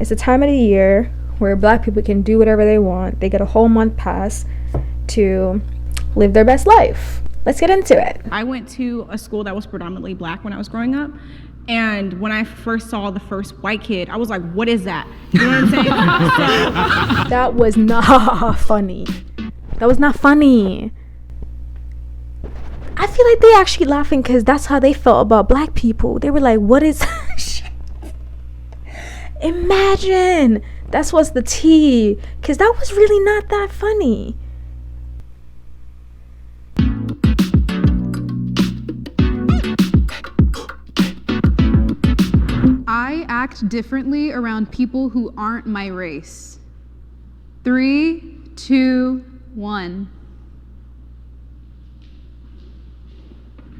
It's a time of the year where black people can do whatever they want. They get a whole month pass to live their best life. Let's get into it. I went to a school that was predominantly black when I was growing up. And when I first saw the first white kid, I was like, what is that? You know what I'm saying? So, that was not funny. That was not funny. I feel like they actually laughing because that's how they felt about black people. They were like, what is imagine that's what's the tea, because that was really not that funny. I act differently around people who aren't my race. 3, 2, 1.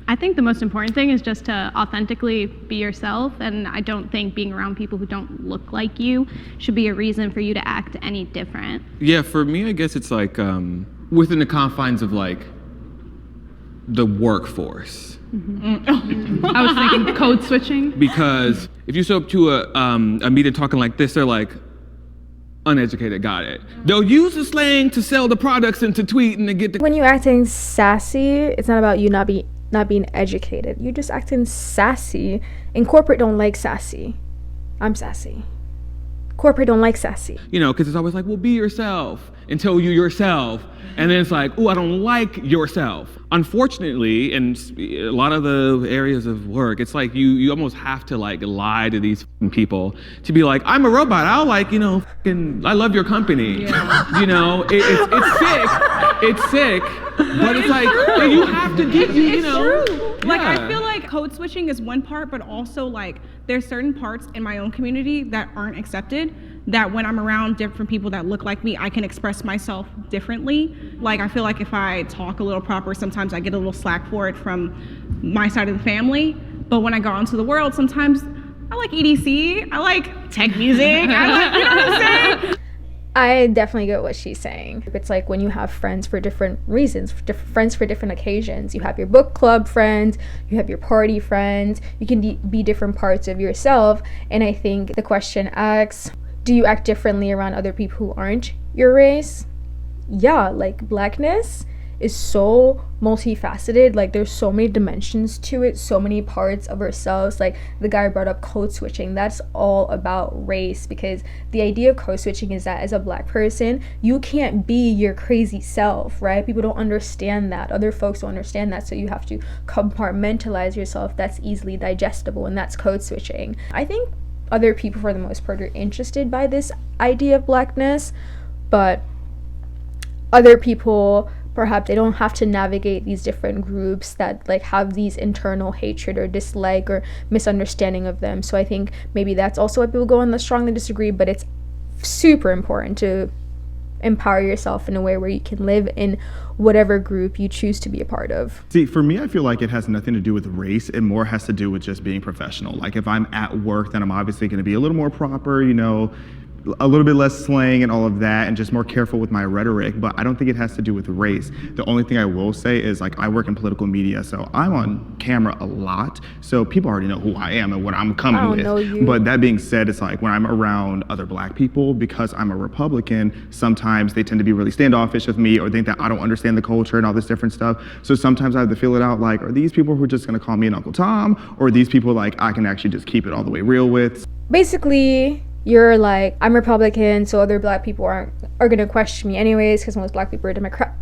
I think the most important thing is just to authentically be yourself, and I don't think being around people who don't look like you should be a reason for you to act any different. Yeah, for me, I guess it's like within the confines of like the workforce. Mm-hmm. I was thinking code switching. Because if you show up to a meeting talking like this, they're like, uneducated, got it. They'll use the slang to sell the products and to tweet and to get the... When you're acting sassy, it's not about you not being educated. You're just acting sassy. And corporate don't like sassy. I'm sassy. Corporate don't like sassy. You know, because it's always like, well, be yourself until you're yourself. And then it's like, oh, I don't like yourself. Unfortunately, in a lot of the areas of work, it's like you almost have to like lie to these people to be like, I'm a robot. I'll like, you know, I love your company. Yeah. You know, it's sick. It's sick. But it's like, you have to get, you know. True. Like, I feel like code switching is one part, but also like there's certain parts in my own community that aren't accepted, that when I'm around different people that look like me, I can express myself differently. Like, I feel like if I talk a little proper, sometimes I get a little slack for it from my side of the family. But when I go out into the world, sometimes I like EDC, I like tech music, you know what I'm saying? I definitely get what she's saying. It's like when you have friends for different reasons, friends for different occasions. You have your book club friends, you have your party friends. You can be different parts of yourself. And I think the question asks, do you act differently around other people who aren't your race? Yeah, like blackness is so multifaceted. Like there's so many dimensions to it, so many parts of ourselves. Like the guy brought up code switching. That's all about race, because the idea of code switching is that as a black person, you can't be your crazy self, right? People don't understand that. Other folks don't understand that. So you have to compartmentalize yourself. That's easily digestible, and that's code switching. I think other people, for the most part, are interested by this idea of blackness, but other people, perhaps they don't have to navigate these different groups that like have these internal hatred or dislike or misunderstanding of them. So I think maybe that's also why people go on the strongly disagree, but it's super important to empower yourself in a way where you can live in whatever group you choose to be a part of. See, for me, I feel like it has nothing to do with race. It more has to do with just being professional. Like if I'm at work, then I'm obviously going to be a little more proper, you know, a little bit less slang and all of that, and just more careful with my rhetoric, but I don't think it has to do with race. The only thing I will say is like I work in political media, so I'm on camera a lot, so people already know who I am and what I'm coming with. Know you. But that being said, it's like when I'm around other black people, because I'm a Republican, sometimes they tend to be really standoffish with me or think that I don't understand the culture and all this different stuff. So sometimes I have to feel it out, like, are these people who are just gonna call me an Uncle Tom, or are these people like I can actually just keep it all the way real with? Basically, you're like, I'm Republican, so other black people are gonna question me anyways, because most black people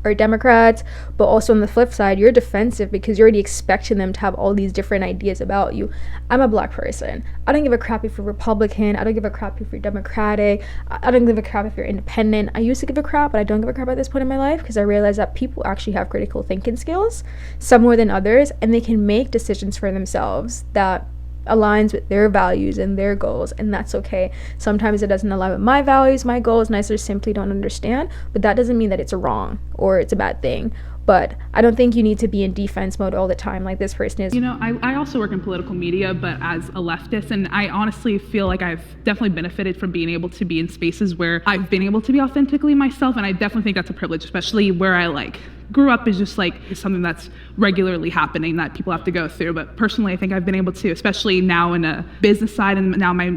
are Democrats. But also on the flip side, you're defensive because you're already expecting them to have all these different ideas about you. I'm a black person. I don't give a crap if you're Republican. I don't give a crap if you're Democratic. I don't give a crap if you're independent. I used to give a crap, but I don't give a crap at this point in my life, because I realize that people actually have critical thinking skills, some more than others, and they can make decisions for themselves that aligns with their values and their goals, and that's okay. Sometimes it doesn't align with my values, my goals, and I just simply don't understand, but that doesn't mean that it's wrong or it's a bad thing. But I don't think you need to be in defense mode all the time like this person is. You know, I also work in political media, but as a leftist, and I honestly feel like I've definitely benefited from being able to be in spaces where I've been able to be authentically myself, and I definitely think that's a privilege, especially where I grew up is just something that's regularly happening that people have to go through. But personally, I think I've been able to, especially now in a business side and now my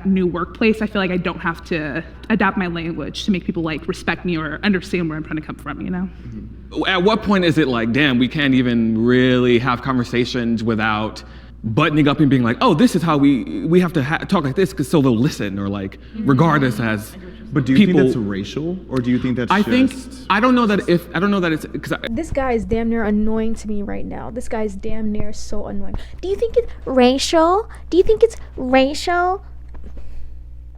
new workplace, I feel like I don't have to adapt my language to make people respect me or understand where I'm trying to come from, you know? At what point is it damn, we can't even really have conversations without buttoning up and being oh, this is how we have to talk like this so they'll listen, or regardless as But do you think that's racial, or do you think that's I don't know that it's because this guy is damn near annoying to me right now. This guy is damn near so annoying. Do you think it's racial?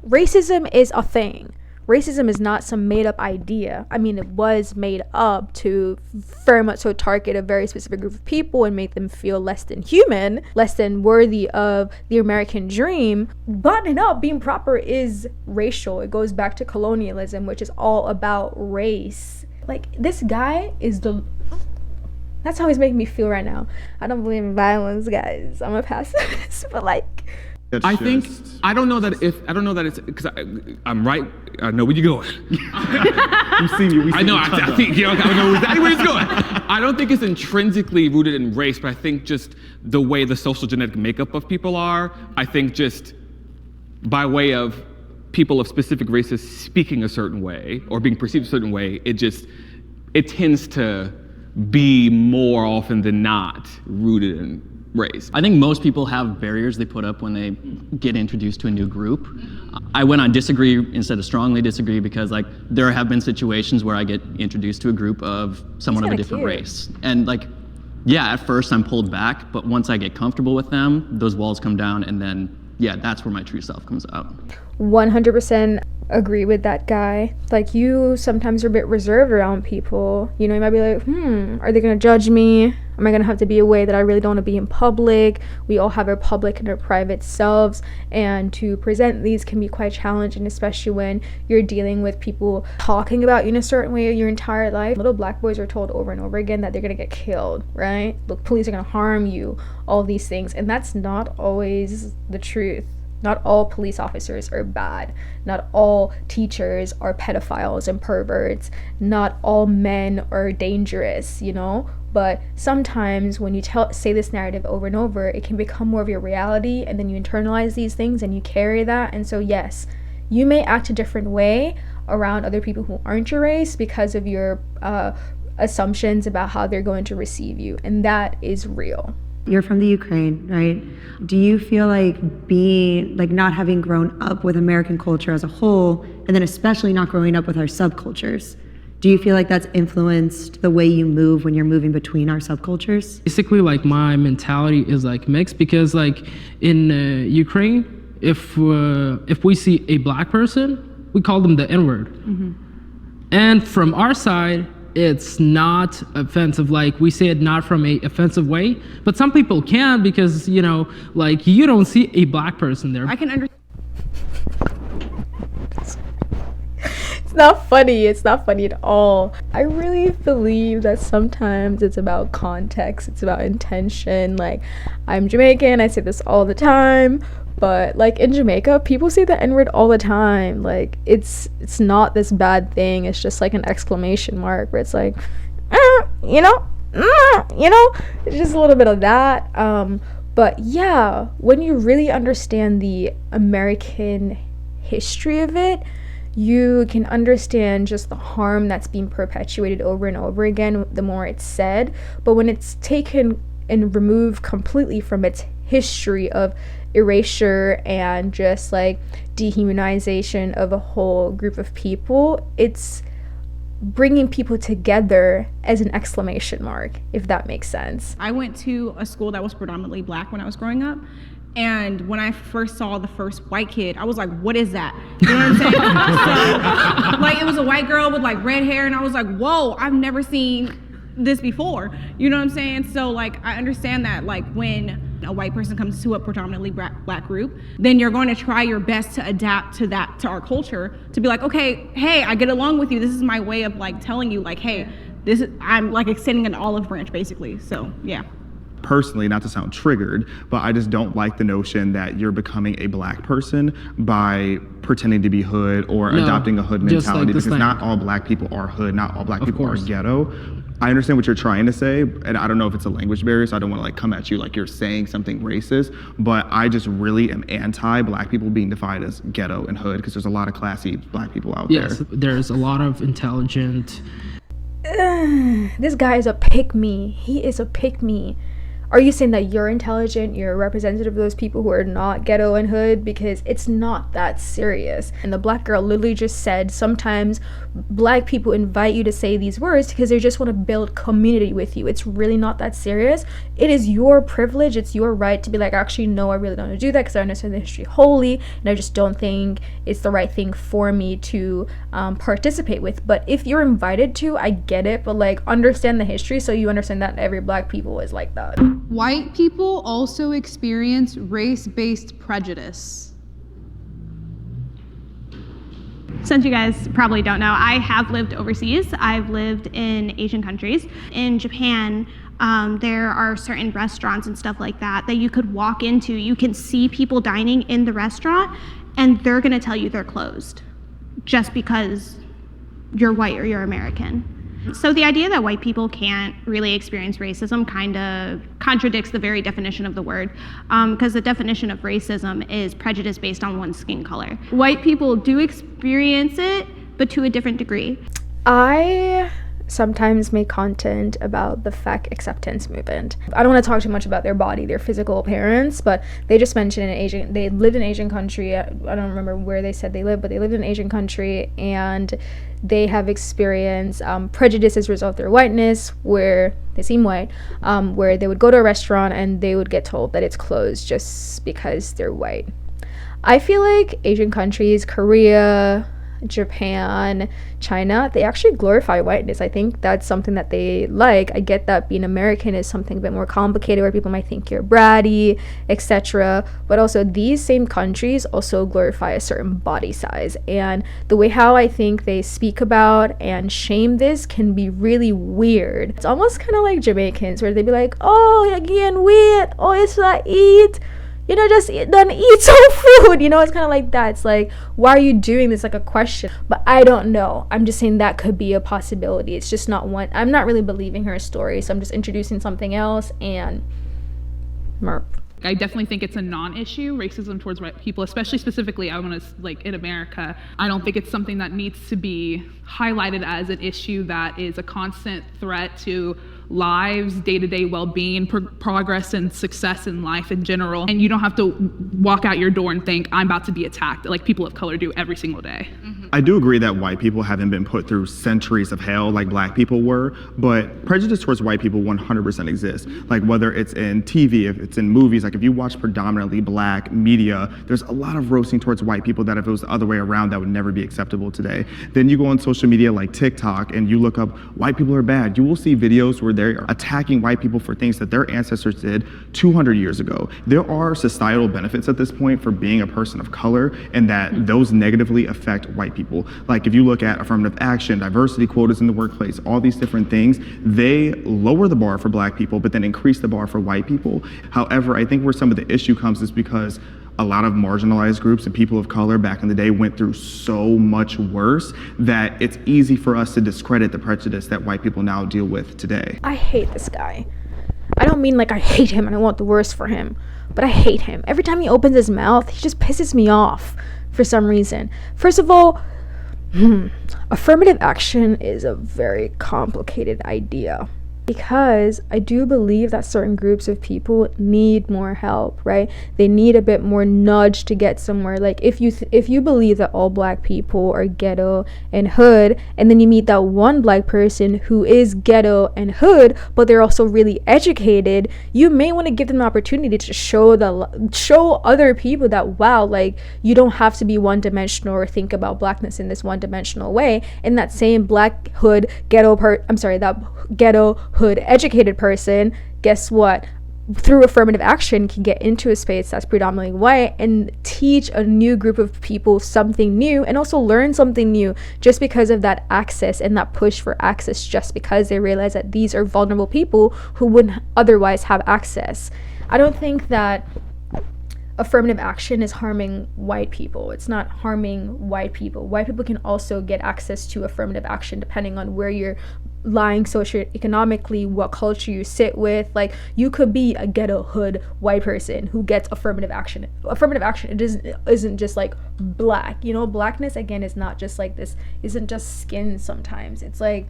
Racism is a thing. Racism is not some made-up idea. I mean, it was made up to very much so target a very specific group of people and make them feel less than human, less than worthy of the American dream. Buttoning up, being proper is racial. It goes back to colonialism, which is all about race. This guy is that's how he's making me feel right now. I don't believe in violence, guys. I'm a pacifist, but I don't know that it's because I'm right. I know where you're going. You see me. I know. I think I know exactly where it's going. I don't think it's intrinsically rooted in race, but I think just the way the social genetic makeup of people are. I think just by way of people of specific races speaking a certain way or being perceived a certain way, it tends to be more often than not rooted in race. I think most people have barriers they put up when they get introduced to a new group. I went on disagree instead of strongly disagree because there have been situations where I get introduced to a group of someone of a different race. And at first I'm pulled back, but once I get comfortable with them, those walls come down, and then that's where my true self comes out. 100% agree with that guy. You sometimes are a bit reserved around people. You know, you might be are they gonna judge me? Am I gonna have to be a way that I really don't want to be in public? We all have our public and our private selves, and to present these can be quite challenging, especially when you're dealing with people talking about you in a certain way your entire life. Little black boys are told over and over again that they're gonna get killed, right? The police are gonna harm you, all these things, and that's not always the truth. Not all police officers are bad. Not all teachers are pedophiles and perverts. Not all men are dangerous, you know? But sometimes when you say this narrative over and over, it can become more of your reality, and then you internalize these things and you carry that. And so yes, you may act a different way around other people who aren't your race because of your assumptions about how they're going to receive you, and that is real. You're from the Ukraine, right? Do you feel not having grown up with American culture as a whole, and then especially not growing up with our subcultures, do you feel like that's influenced the way you move when you're moving between our subcultures? Basically, my mentality is mixed because in Ukraine, if we see a black person, we call them the N-word. Mm-hmm. And from our side, it's not offensive. We say it not from a offensive way, but some people can because, you don't see a black person there. I can understand. It's not funny. It's not funny at all. I really believe that sometimes it's about context. It's about intention. I'm Jamaican. I say this all the time. But in Jamaica, people say the N-word all the time. It's not this bad thing. It's just an exclamation mark where it's you know, it's just a little bit of that. But yeah, when you really understand the American history of it, you can understand just the harm that's being perpetuated over and over again the more it's said. But when it's taken and removed completely from its history of erasure and just dehumanization of a whole group of people, it's bringing people together as an exclamation mark, if that makes sense. I went to a school that was predominantly black when I was growing up, and when I first saw the first white kid, I was like, what is that? You know what I'm saying? So it was a white girl with red hair, and I was like, whoa, I've never seen this before. You know what I'm saying? So I understand that when a white person comes to a predominantly black group, then you're going to try your best to adapt to our culture, to be okay, hey, I get along with you. This is my way of telling you hey, I'm like extending an olive branch basically. So yeah. Personally, not to sound triggered, but I just don't like the notion that you're becoming a black person by pretending to be hood or adopting a hood just mentality, like because slang. not all black people are hood, not all black Of people course. are ghetto. I understand what you're trying to say, and I don't know if it's a language barrier, so I don't want to like come at you like you're saying something racist, but I just really am anti black people being defined as ghetto and hood, because there's a lot of classy black people out Yes, there. there's a lot of intelligent. This guy is a pick-me. He is a pick-me. Are you saying that you're intelligent, you're a representative of those people who are not ghetto and hood? Because it's not that serious. And the black girl literally just said sometimes black people invite you to say these words because they just want to build community with you. It's really not that serious. It is your privilege, it's your right to be like, actually, no, I really don't want to do that because I understand the history wholly, and I just don't think it's the right thing for me to participate with. But if you're invited to, I get it, but like understand the history so you understand that every black people is like that. White people also experience race-based prejudice. Since you guys probably don't know, I have lived overseas. I've lived in Asian countries. In Japan, there are certain restaurants and stuff like that that you could walk into. You can see people dining in the restaurant, and they're gonna tell you they're closed just because you're white or you're American. So the idea that white people can't really experience racism kind of contradicts the very definition of the word, because the definition of racism is prejudice based on one's skin color. White people do experience it, but to a different degree. I sometimes make content about the fake acceptance movement. I don't want to talk too much about their body, their physical appearance, but they just mentioned they lived in an Asian country. I don't remember where they said they lived, but they lived in an Asian country, and they have experienced prejudice as a result of their whiteness, where they seem white, where they would go to a restaurant and they would get told that it's closed just because they're white. I feel like Asian countries, Korea, Japan, China, they actually glorify whiteness. I think that's something that they like. I get that being American is something a bit more complicated where people might think you're bratty, etc. But also these same countries also glorify a certain body size. And the way how I think they speak about and shame this can be really weird. It's almost kind of like Jamaicans where they'd be like, oh, you're getting weight, oh, it's like eat. Just don't eat some food, it's kind of like that. It's like, why are you doing this? Like a question. But I don't know. I'm just saying that could be a possibility. It's just not one. I'm not really believing her story, so I'm just introducing something else and merp. I definitely think it's a non-issue, racism towards white people, especially specifically, I want to, like, in America. I don't think it's something that needs to be highlighted as an issue that is a constant threat to lives, day-to-day well-being, progress and success in life in general. And you don't have to walk out your door and think, I'm about to be attacked, like people of color do every single day. I do agree that white people haven't been put through centuries of hell like black people were, but prejudice towards white people 100% exists. Like whether it's in TV, if it's in movies, like if you watch predominantly black media, there's a lot of roasting towards white people that if it was the other way around, that would never be acceptable today. Then you go on social media like TikTok and you look up white people are bad. You will see videos where they're attacking white people for things that their ancestors did 200 years ago. There are societal benefits at this point for being a person of color, and that those negatively affect white people. Like if you look at affirmative action, diversity quotas in the workplace, all these different things, they lower the bar for black people, but then increase the bar for white people. However, I think where some of the issue comes is because a lot of marginalized groups and people of color back in the day went through so much worse that it's easy for us to discredit the prejudice that white people now deal with today. I hate this guy. I don't mean like I hate him and I want the worst for him, but I hate him. Every time he opens his mouth, he just pisses me off for some reason. First of all, affirmative action is a very complicated idea, because I do believe that certain groups of people need more help, right? They need a bit more nudge to get somewhere. Like if you believe that all black people are ghetto and hood, and then you meet that one black person who is ghetto and hood, but they're also really educated, you may want to give them an opportunity to show other people that, wow, like you don't have to be one-dimensional or think about blackness in this one-dimensional way. And that same black hood ghetto that ghetto hood educated person, guess what? through affirmative action can get into a space that's predominantly white and teach a new group of people something new and also learn something new just because of that access and that push for access, just because they realize that these are vulnerable people who wouldn't otherwise have access. I don't think that affirmative action is harming white people. It's not harming white people. White people can also get access to affirmative action depending on where you're lying socioeconomically, what culture you sit with. Like, you could be a ghetto hood white person who gets affirmative action. Affirmative action, it isn't just like black. You know, blackness again is not just like this, isn't just skin sometimes. It's like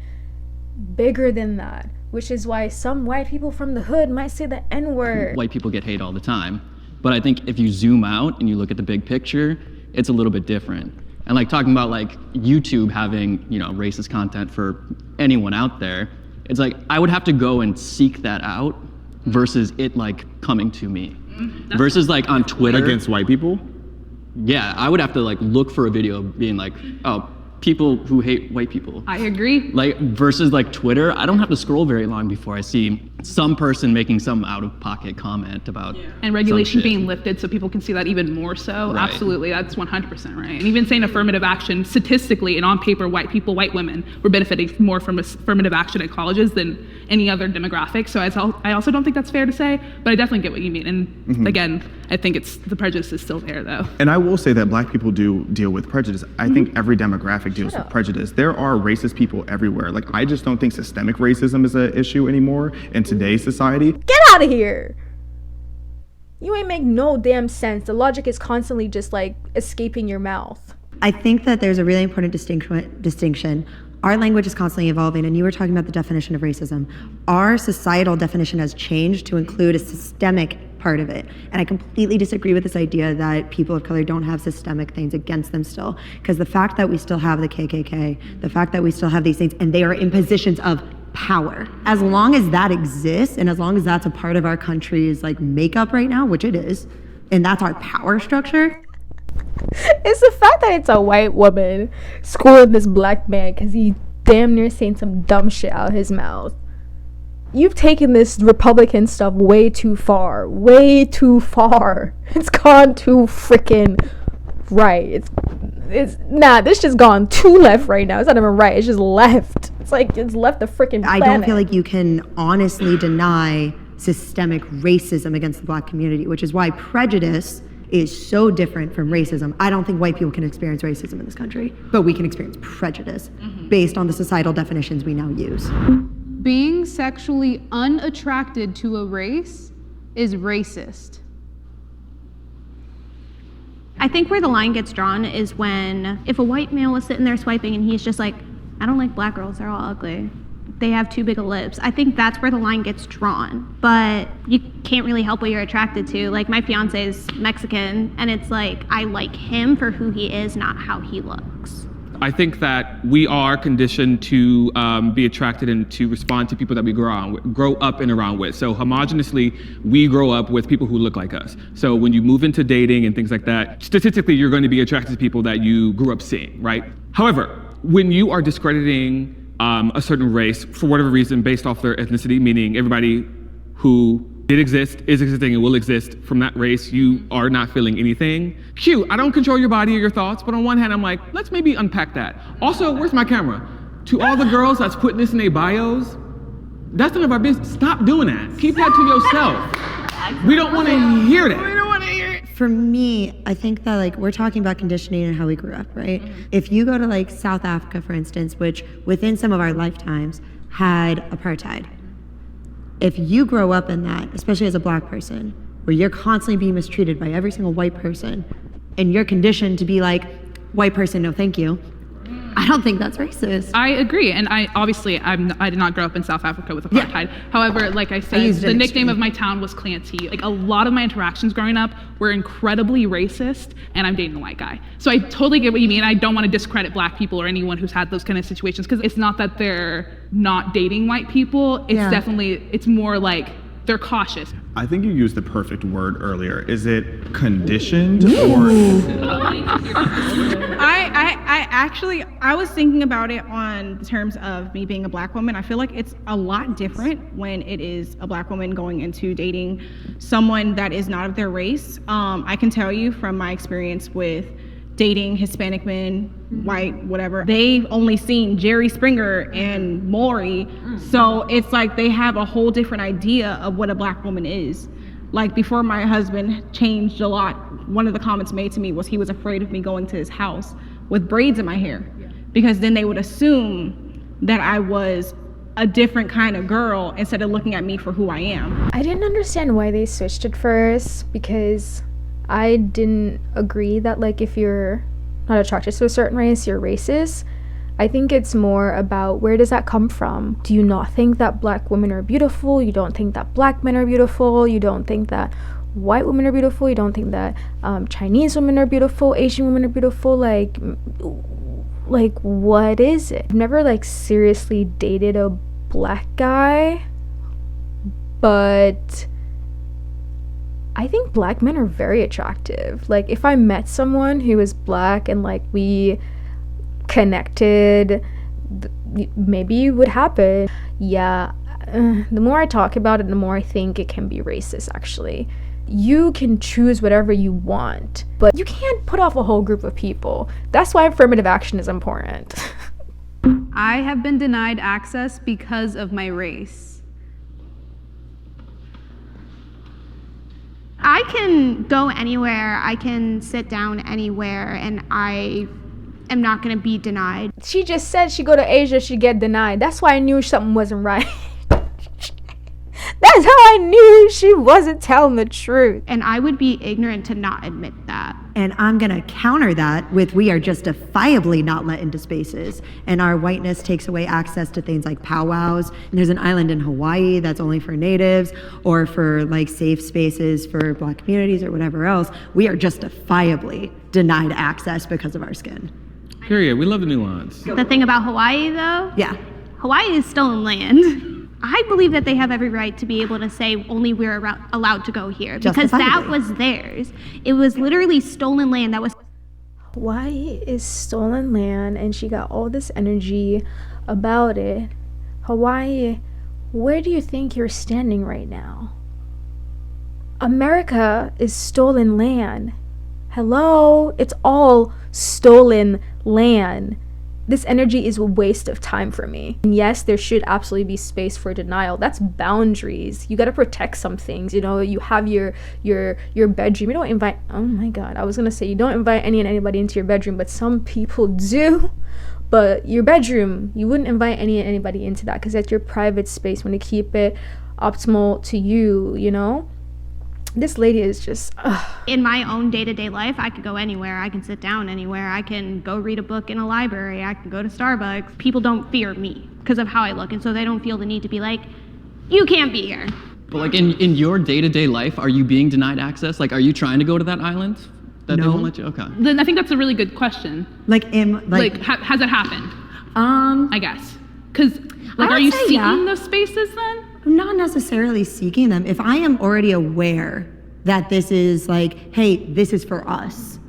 bigger than that, which is why some white people from the hood might say the N-word. White people get hate all the time. But I think if you zoom out and you look at the big picture, it's a little bit different. And like talking about like YouTube having, you know, racist content for anyone out there, it's like I would have to go and seek that out versus it like coming to me. Versus like on Twitter. Against white people? Yeah, I would have to like look for a video being like, oh, people who hate white people. I agree. Like versus like Twitter, I don't have to scroll very long before I see some person making some out-of-pocket comment about and regulation being lifted so people can see that even more so. Right. Absolutely, that's 100% right. And even saying affirmative action, statistically and on paper, white people, white women were benefiting more from affirmative action at colleges than any other demographic. So I also don't think that's fair to say, but I definitely get what you mean. And again, I think the prejudice is still there though. And I will say that black people do deal with prejudice. I think every demographic deals with prejudice. There are racist people everywhere. Like, I just don't think systemic racism is an issue anymore in today's society. Get out of here! You ain't make no damn sense. The logic is constantly just like escaping your mouth. I think that there's a really important distinction. Our language is constantly evolving, and you were talking about the definition of racism. Our societal definition has changed to include a systemic part of it. And I completely disagree with this idea that people of color don't have systemic things against them still. Because the fact that we still have the KKK, the fact that we still have these things, and they are in positions of power. As long as that exists, and as long as that's a part of our country's like makeup right now, which it is, and that's our power structure. It's the fact that it's a white woman schooling this black man because he damn near saying some dumb shit out of his mouth. You've taken this Republican stuff way too far. Way too far. It's gone too freaking right. This just gone too left right now. It's not even right. It's just left. It's like it's left the freaking planet. I don't feel like you can honestly deny systemic racism against the black community, which is why prejudice is so different from racism. I don't think white people can experience racism in this country, but we can experience prejudice based on the societal definitions we now use. Being sexually unattracted to a race is racist. I think where the line gets drawn is when if a white male was sitting there swiping and he's just like, I don't like black girls, they're all ugly. They have too big of lips. I think that's where the line gets drawn. But you can't really help what you're attracted to. Like, my fiance is Mexican, and it's like, I like him for who he is, not how he looks. I think that we are conditioned to be attracted and to respond to people that we grow up and around with. So homogeneously, we grow up with people who look like us. So when you move into dating and things like that, statistically, you're going to be attracted to people that you grew up seeing, right? However, when you are discrediting a certain race for whatever reason based off their ethnicity, meaning everybody who did exist, is existing, and will exist from that race, you are not feeling anything. Cute, I don't control your body or your thoughts, but on one hand, I'm like, let's maybe unpack that. Also, where's my camera? To all the girls that's putting this in their bios, that's none of our business. Stop doing that. Keep that to yourself. We don't want to hear that. For me, I think that like we're talking about conditioning and how we grew up, right? If you go to like South Africa, for instance, which within some of our lifetimes had apartheid. If you grow up in that, especially as a black person, where you're constantly being mistreated by every single white person, and you're conditioned to be like, white person, no thank you, I don't think that's racist. I agree, and I did not grow up in South Africa with apartheid. Yeah. However, like I said, the nickname of my town was Clancy. Like a lot of my interactions growing up were incredibly racist, and I'm dating a white guy. So I totally get what you mean. I don't want to discredit black people or anyone who's had those kind of situations, because it's not that they're not dating white people. It's definitely, it's more like they're cautious. I think you used the perfect word earlier. Is it conditioned or? I was thinking about it on terms of me being a black woman. I feel like it's a lot different when it is a black woman going into dating someone that is not of their race. I can tell you from my experience with dating Hispanic men, white, whatever, they've only seen Jerry Springer and Maury. So it's like they have a whole different idea of what a black woman is. Like before my husband changed a lot, one of the comments made to me was he was afraid of me going to his house with braids in my hair, because then they would assume that I was a different kind of girl instead of looking at me for who I am. I didn't understand why they switched it first, because I didn't agree that like if you're not attracted to a certain race, you're racist. I think it's more about where does that come from? Do you not think that black women are beautiful? You don't think that black men are beautiful? You don't think that white women are beautiful? You don't think that Chinese women are beautiful? Asian women are beautiful? Like what is it? I've never like seriously dated a black guy, but I think black men are very attractive. Like if I met someone who was black and like we connected, maybe it would happen. Yeah, the more I talk about it, the more I think it can be racist actually. You can choose whatever you want, but you can't put off a whole group of people. That's why affirmative action is important. I have been denied access because of my race. I can go anywhere, I can sit down anywhere, and I am not going to be denied. She just said she'd go to Asia, she'd get denied. That's why I knew something wasn't right. That's how I knew she wasn't telling the truth. And I would be ignorant to not admit that. And I'm gonna counter that with we are justifiably not let into spaces, and our whiteness takes away access to things like powwows. And there's an island in Hawaii that's only for natives or for like safe spaces for black communities or whatever else. We are justifiably denied access because of our skin. Period. We love the nuance. The thing about Hawaii though, Yeah. Hawaii is stolen land. I believe that they have every right to be able to say only we're allowed to go here, because that Justifiably. was theirs. It was literally stolen land that was. Hawaii is stolen land and she got all this energy about it. Hawaii, where do you think you're standing right now? America is stolen land. Hello? It's all stolen land. This energy is a waste of time for me. And yes, there should absolutely be space for denial. That's boundaries. You got to protect some things. You know, you have your bedroom. You don't invite, oh my God, I was going to say you don't invite any and anybody into your bedroom, but some people do. But your bedroom, you wouldn't invite any and anybody into that because that's your private space. When you keep it optimal to you, you know? This lady is just, In my own day-to-day life, I could go anywhere. I can sit down anywhere. I can go read a book in a library. I can go to Starbucks. People don't fear me because of how I look, and so they don't feel the need to be like, you can't be here. But like in your day-to-day life, are you being denied access? Like, are you trying to go to that island that they No. won't let you? Okay. Then I think that's a really good question. Has it happened? I guess. Because like, I are would you say seeking yeah. those spaces then? I'm not necessarily seeking them. If I am already aware that this is like, hey, this is for us,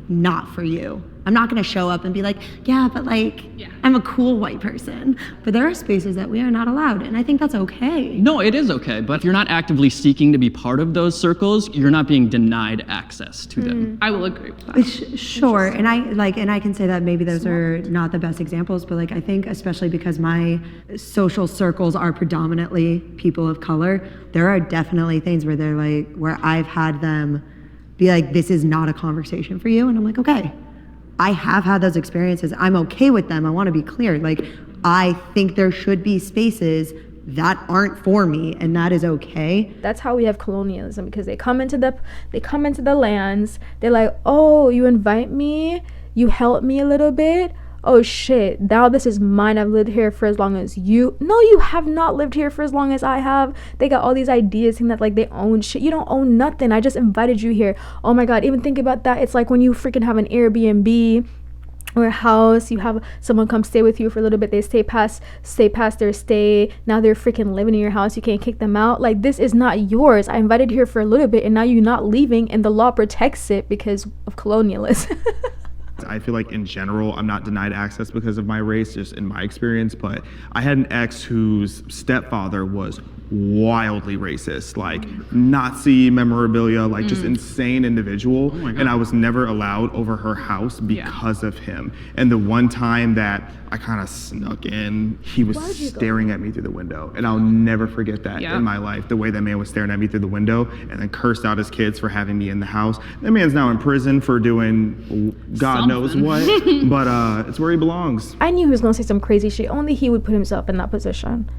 not for you. I'm not gonna show up and be like, yeah, but like, I'm a cool white person. But there are spaces that we are not allowed, and I think that's okay. No, it is okay. But if you're not actively seeking to be part of those circles, you're not being denied access to them. I will agree with that. Sure, and I can say that maybe those are not the best examples, but like I think especially because my social circles are predominantly people of color, there are definitely things where they're like, where I've had them be like, this is not a conversation for you, and I'm like, okay. I have had those experiences. I'm okay with them. I want to be clear. Like, I think there should be spaces that aren't for me, and that is okay. that's how we have colonialism, because they come into the lands. They're like, oh, you invite me, you help me a little bit. Oh shit, now this is mine. I've lived here for as long as you. No, you have not lived here for as long as I have. They got all these ideas saying that like they own shit. You don't own nothing. I just invited you here. Oh my God, even think about that. It's like when you freaking have an Airbnb or a house, you have someone come stay with you for a little bit. They stay past their stay. Now they're freaking living in your house. You can't kick them out. Like, this is not yours. I invited you here for a little bit and now you're not leaving, and the law protects it because of colonialism. I feel like in general, I'm not denied access because of my race, just in my experience, but I had an ex whose stepfather was wildly racist, like Nazi memorabilia, like just insane individual. And I was never allowed over her house because of him. And the one time that I kind of snuck in, he was staring at me through the window. And I'll never forget that in my life, the way that man was staring at me through the window and then cursed out his kids for having me in the house. That man's now in prison for doing God knows what, but it's where he belongs. I knew he was going to say some crazy shit. Only he would put himself in that position.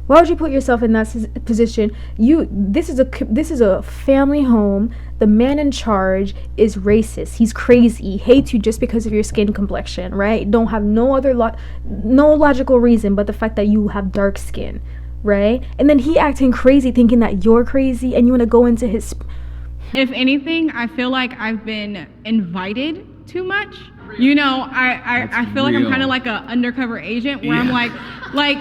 Why would you put yourself in that position? This is a family home. The man in charge is racist. He's crazy. He hates you just because of your skin complexion, right? Don't have no other no logical reason but the fact that you have dark skin, right? And then he acting crazy, thinking that you're crazy, and you want to go into his. If anything, I feel like I've been invited too much. You know, I feel like I'm kind of like an undercover agent where I'm like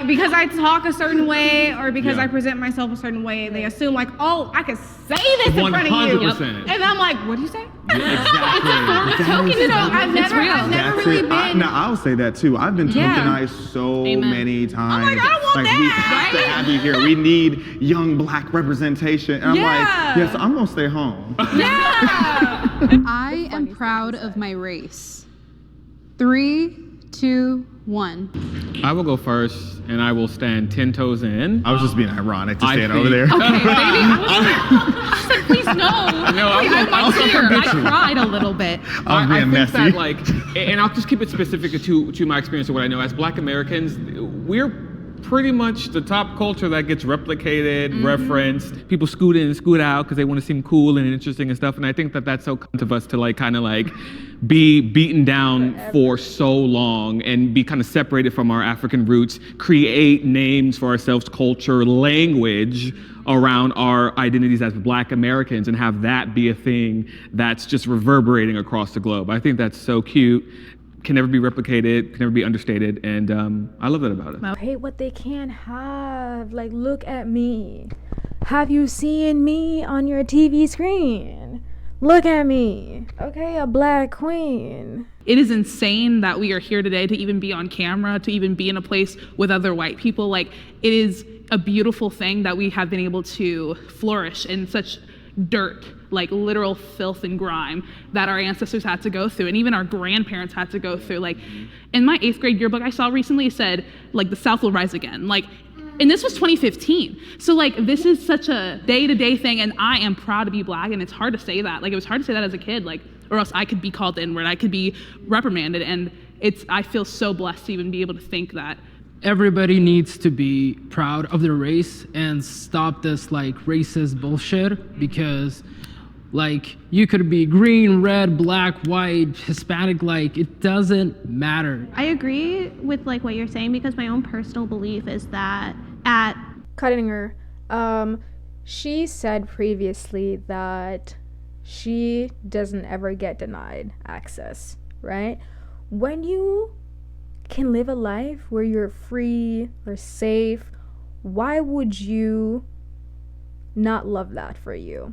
because I talk a certain way or because I present myself a certain way, they assume like, oh, I can say this in front of you. 100%. And I'm like, what do you say? Exactly. So I've never really been. No, I'll say that too. I've been tokenized so many times. I'm like, I don't want we have to have you here. We need young black representation. And I'm like, yes, I'm gonna stay home. I am proud of my race. 3, 2, 1. I will go first, and I will stand 10 toes in. I was just being ironic to stand over there. Okay, baby. I said, please no. I cried a little bit. I'm being messy. That, like, and I'll just keep it specific to my experience of what I know. As Black Americans, we're pretty much the top culture that gets replicated, referenced. People scoot in and scoot out because they want to seem cool and interesting and stuff. And I think that that's so kind of us to like kind of like be beaten down for so long and be kind of separated from our African roots, create names for ourselves, culture, language around our identities as Black Americans, and have that be a thing that's just reverberating across the globe. I think that's so cute. Can never be replicated, can never be understated, and I love that about it. I hate what they can't have. Like, look at me. Have you seen me on your TV screen? Look at me. Okay, a Black queen. It is insane that we are here today to even be on camera, to even be in a place with other white people. Like, it is a beautiful thing that we have been able to flourish in such dirt, like literal filth and grime that our ancestors had to go through, and even our grandparents had to go through. Like, in my 8th grade yearbook I saw recently, it said, like, the South will rise again. Like, and this was 2015. So like, this is such a day-to-day thing, and I am proud to be Black, and it's hard to say that. Like, it was hard to say that as a kid, like, or else I could be called the N-word, I could be reprimanded, and I feel so blessed to even be able to think that. Everybody needs to be proud of their race and stop this like racist bullshit, because like you could be green, red, black, white, Hispanic, like it doesn't matter. I agree with like what you're saying, because my own personal belief is that cutting her, she said previously that she doesn't ever get denied access, right? When you can live a life where you're free or safe, why would you not love that for you?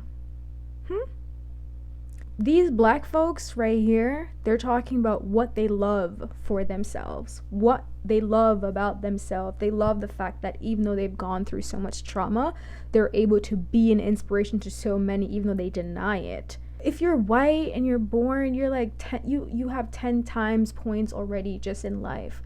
These Black folks right here, they're talking about what they love for themselves, what they love about themselves. They love the fact that even though they've gone through so much trauma, they're able to be an inspiration to so many, even though they deny it. If you're white and you're born, you're like you have 10 times points already just in life.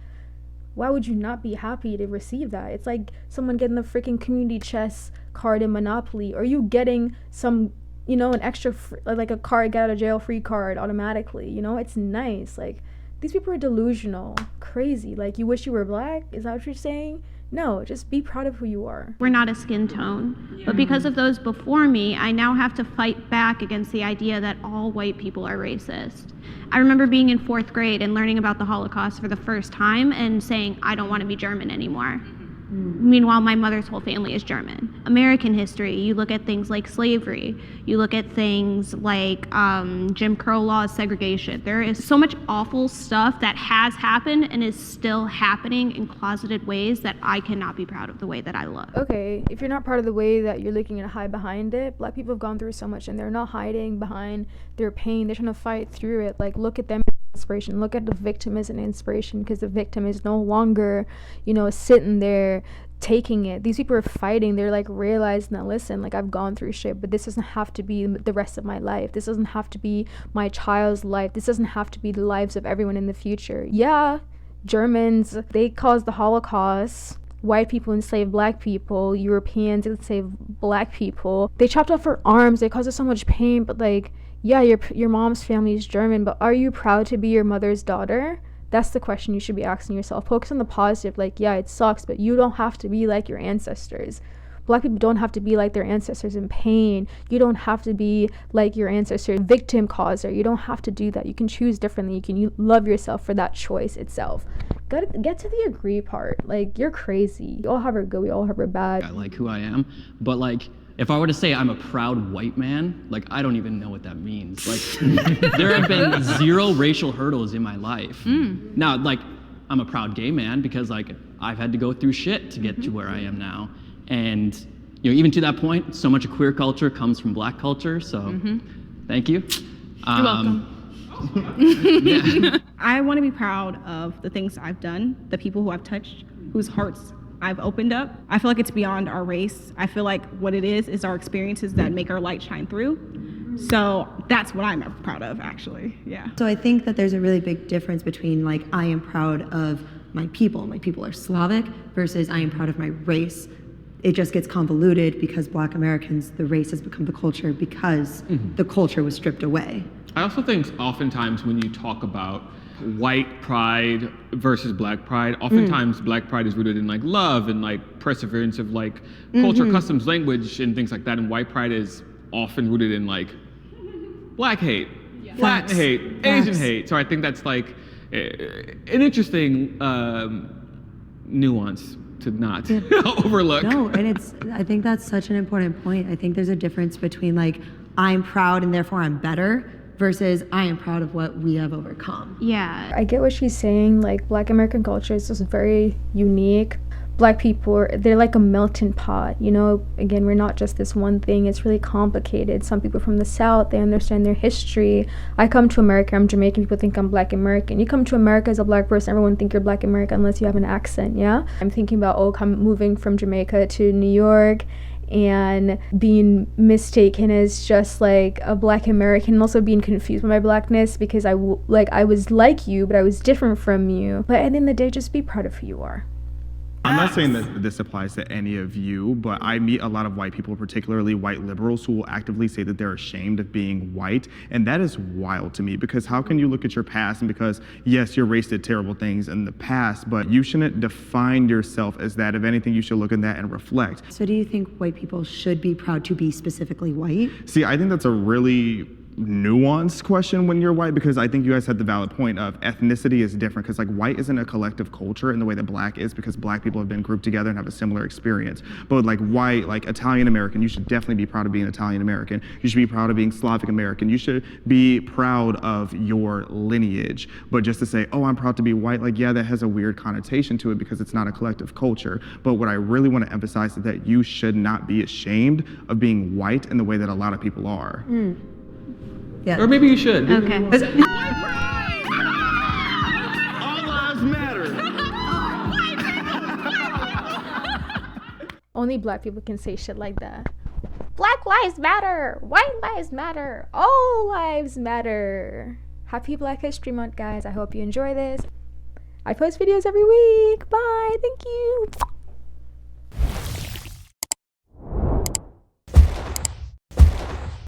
Why would you not be happy to receive that? It's like someone getting the freaking community chest card in Monopoly, or you getting some, you know, an extra like a card, get out of jail free card automatically. You know, it's nice. Like, these people are delusional, crazy. Like, you wish you were Black? Is that what you're saying? No, just be proud of who you are. We're not a skin tone. But because of those before me, I now have to fight back against the idea that all white people are racist. I remember being in 4th grade and learning about the Holocaust for the first time and saying, I don't want to be German anymore. Meanwhile, my mother's whole family is German. American history, you look at things like slavery, you look at things like Jim Crow laws, segregation. There is so much awful stuff that has happened and is still happening in closeted ways that I cannot be proud of the way that I look. Okay, if you're not proud of the way that you're looking and hide behind it, Black people have gone through so much and they're not hiding behind their pain. They're trying to fight through it. Like, look at them Inspiration. Look at the victim as an inspiration, because the victim is no longer, sitting there taking it. These people are fighting. They're like realizing that, listen, like I've gone through shit, but this doesn't have to be the rest of my life. This doesn't have to be my child's life. This doesn't have to be the lives of everyone in the future. Yeah, Germans, they caused the Holocaust. White people enslaved black people. Europeans enslaved black people. They chopped off her arms. They caused us so much pain. But like, yeah, your mom's family is German, but are you proud to be your mother's daughter? That's the question you should be asking yourself. Focus on the positive. Like, yeah, it sucks, but you don't have to be like your ancestors. Black people don't have to be like their ancestors in pain. You don't have to be like your ancestor victim causer. You don't have to do that. You can choose differently. You can love yourself for that choice itself. Gotta get to the agree part. Like, you're crazy. We all have our good, we all have our bad. I like who I am, but like, if I were to say I'm a proud white man, like, I don't even know what that means. Like, there have been 0 racial hurdles in my life. Now, like, I'm a proud gay man because, like, I've had to go through shit to get to where I am now. And, even to that point, so much of queer culture comes from black culture, so thank you. You're welcome. I want to be proud of the things I've done, the people who I've touched, whose hearts I've opened up. I feel like it's beyond our race. I feel like what it is our experiences that make our light shine through. So that's what I'm proud of, actually. Yeah. So I think that there's a really big difference between like, I am proud of my people are Slavic, versus I am proud of my race. It just gets convoluted because Black Americans, the race has become the culture because the culture was stripped away. I also think oftentimes when you talk about white pride versus black pride, oftentimes black pride is rooted in like love and like perseverance of like culture, customs, language, and things like that. And white pride is often rooted in like black hate, Latin hate, Asian hate. So I think that's like an interesting nuance to not overlook. No, and I think that's such an important point. I think there's a difference between like, I'm proud and therefore I'm better, versus I am proud of what we have overcome. Yeah. I get what she's saying. Like, Black American culture is just very unique. Black people, they're like a melting pot, Again, we're not just this one thing. It's really complicated. Some people from the South, they understand their history. I come to America, I'm Jamaican, people think I'm Black American. You come to America as a Black person, everyone think you're Black American unless you have an accent, yeah? I'm thinking about, I'm moving from Jamaica to New York and being mistaken as just like a Black American, and also being confused by my blackness because I was like you, but I was different from you. But at the end of the day, just be proud of who you are. I'm not saying that this applies to any of you, but I meet a lot of white people, particularly white liberals, who will actively say that they're ashamed of being white. And that is wild to me, because how can you look at your past, and because, yes, your race did terrible things in the past, but you shouldn't define yourself as that. If anything, you should look at that and reflect. So do you think white people should be proud to be specifically white? See, I think that's a really nuanced question when you're white, because I think you guys had the valid point of ethnicity is different, because like white isn't a collective culture in the way that black is, because black people have been grouped together and have a similar experience. But like white, like Italian American, you should definitely be proud of being Italian American. You should be proud of being Slavic American. You should be proud of your lineage. But just to say, oh, I'm proud to be white, like, yeah, that has a weird connotation to it because it's not a collective culture. But what I really want to emphasize is that you should not be ashamed of being white in the way that a lot of people are. Yeah. Or maybe you should. Okay. All lives matter. Only Black people can say shit like that. Black lives matter. White lives matter. All lives matter. Happy Black History Month, guys. I hope you enjoy this. I post videos every week. Bye. Thank you.